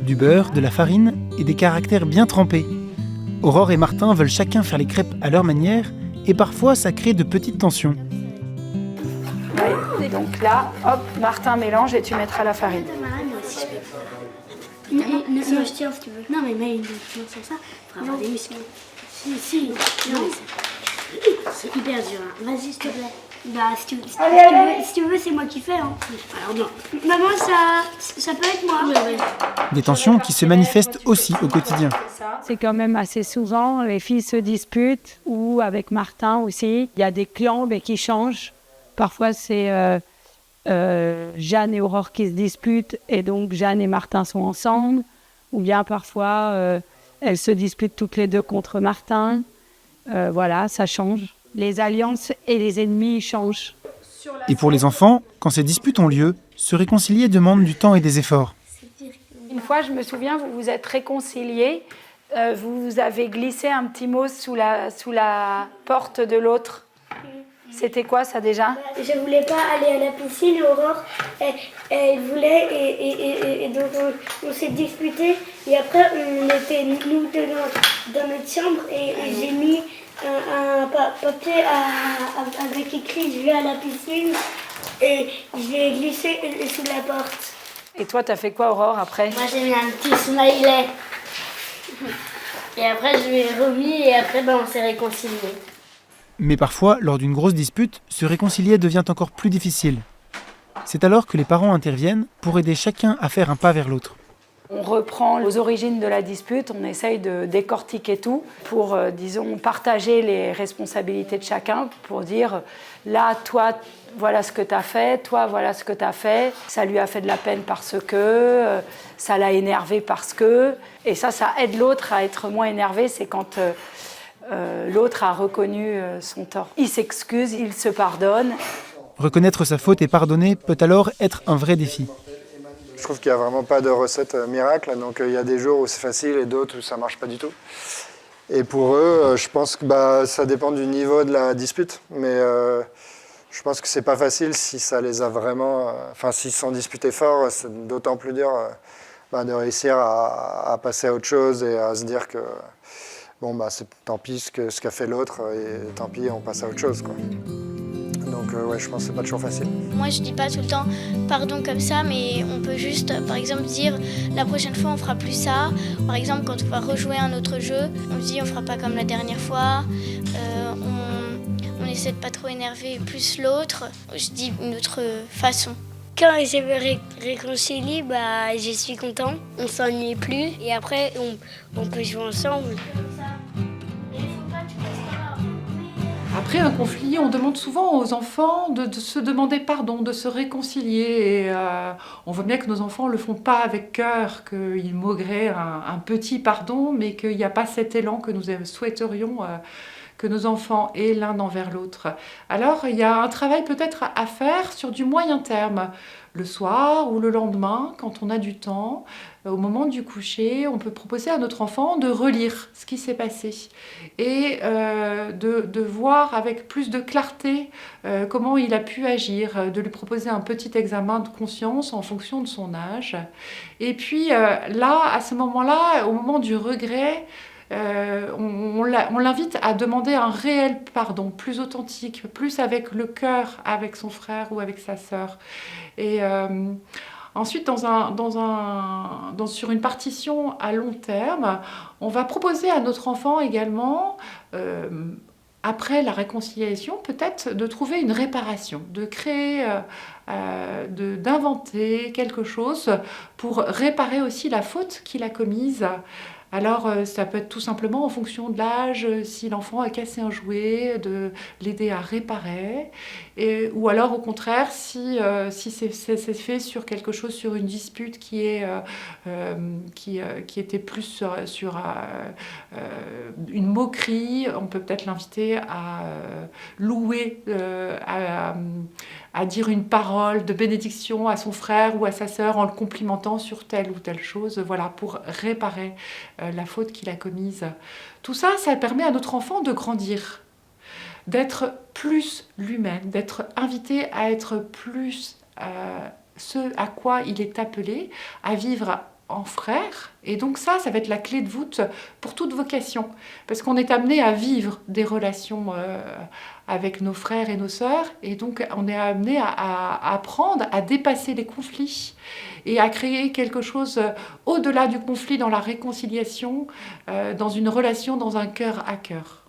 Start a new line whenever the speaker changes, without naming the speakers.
du beurre, de la farine et des caractères bien trempés. Aurore et Martin veulent chacun faire les crêpes à leur manière et parfois ça crée de petites tensions.
Ouais, donc là, hop, Martin mélange et tu mettras la farine.
Non, je tiens si tu veux. Non, mais mets une tiens sur ça pour avoir des muscles. Si. Non, c'est hyper dur. Hein. Vas-y, s'il te plaît. Bah, si tu veux, c'est moi qui fais. Hein. Alors non. Maman, ça peut être moi. Ouais.
Des tensions qui se manifestent aussi au quotidien.
C'est quand même assez souvent, les filles se disputent, ou avec Martin aussi. Il y a des clans mais qui changent. Parfois, c'est Jeanne et Aurore qui se disputent, et donc Jeanne et Martin sont ensemble. Ou bien parfois, elles se disputent toutes les deux contre Martin. Voilà, ça change. Les alliances et les ennemis changent.
Et pour les enfants, quand ces disputes ont lieu, se réconcilier demande du temps et des efforts.
Une fois, je me souviens, vous vous êtes réconciliés, vous avez glissé un petit mot sous la porte de l'autre. C'était quoi ça déjà ?
Je voulais pas aller à la piscine, Aurore, elle voulait, et donc on s'est disputés. Et après, on était nous deux dans notre chambre, et j'ai mis un papier avec écrit « Je vais à la piscine » et je l'ai glissé sous la porte.
Et toi, t'as fait quoi, Aurore, après ?
Moi, j'ai mis un petit smiley. Et après, je lui ai remis, et après, on s'est réconciliés.
Mais parfois, lors d'une grosse dispute, se réconcilier devient encore plus difficile. C'est alors que les parents interviennent pour aider chacun à faire un pas vers l'autre.
On reprend aux origines de la dispute, on essaye de décortiquer tout pour, disons, partager les responsabilités de chacun, pour dire, là, toi, voilà ce que tu as fait, toi, voilà ce que tu as fait, ça lui a fait de la peine parce que, ça l'a énervé parce que, et ça aide l'autre à être moins énervé, c'est quand l'autre a reconnu son tort. Il s'excuse, il se pardonne.
Reconnaître sa faute et pardonner peut alors être un vrai défi.
Je trouve qu'il n'y a vraiment pas de recette miracle, donc il y a des jours où c'est facile et d'autres où ça ne marche pas du tout. Et pour eux, je pense que ça dépend du niveau de la dispute, mais je pense que c'est pas facile si ça les a vraiment... s'ils se sont disputés fort, c'est d'autant plus dur de réussir à passer à autre chose et à se dire que c'est tant pis ce qu'a fait l'autre et tant pis, on passe à autre chose, quoi. Donc je pense que c'est pas toujours facile.
Moi je dis pas tout le temps pardon comme ça, mais on peut juste par exemple dire la prochaine fois on fera plus ça. Par exemple quand on va rejouer un autre jeu, on se dit on fera pas comme la dernière fois, on essaie de pas trop énerver plus l'autre. Je dis une autre façon.
Quand je me réconcilie, je suis content, on s'ennuie plus et après on peut jouer ensemble.
Après un conflit, on demande souvent aux enfants de se demander pardon, de se réconcilier. Et, on voit bien que nos enfants ne le font pas avec cœur, qu'ils maugraient un petit pardon, mais qu'il n'y a pas cet élan que nous souhaiterions que nos enfants aient l'un envers l'autre. Alors, il y a un travail peut-être à faire sur du moyen terme. Le soir ou le lendemain, quand on a du temps, au moment du coucher, on peut proposer à notre enfant de relire ce qui s'est passé et de voir avec plus de clarté comment il a pu agir, de lui proposer un petit examen de conscience en fonction de son âge. Et puis là, à ce moment-là, au moment du regret, on l'invite à demander un réel pardon, plus authentique, plus avec le cœur, avec son frère ou avec sa sœur. Et ensuite, sur une partition à long terme, on va proposer à notre enfant également, après la réconciliation, peut-être de trouver une réparation, de créer, d'inventer quelque chose pour réparer aussi la faute qu'il a commise. Alors, ça peut être tout simplement en fonction de l'âge, si l'enfant a cassé un jouet, de l'aider à réparer. Ou alors, au contraire, si c'est fait sur quelque chose, sur une dispute qui était plus sur une moquerie, on peut peut-être l'inviter à louer, à dire une parole de bénédiction à son frère ou à sa sœur en le complimentant sur telle ou telle chose, voilà, pour réparer la faute qu'il a commise. Tout ça, ça permet à notre enfant de grandir, d'être plus lui-même, d'être invité à être plus ce à quoi il est appelé, à vivre en frères. Et donc ça va être la clé de voûte pour toute vocation. Parce qu'on est amené à vivre des relations avec nos frères et nos sœurs. Et donc on est amené à apprendre à dépasser les conflits et à créer quelque chose au-delà du conflit, dans la réconciliation, dans une relation, dans un cœur à cœur.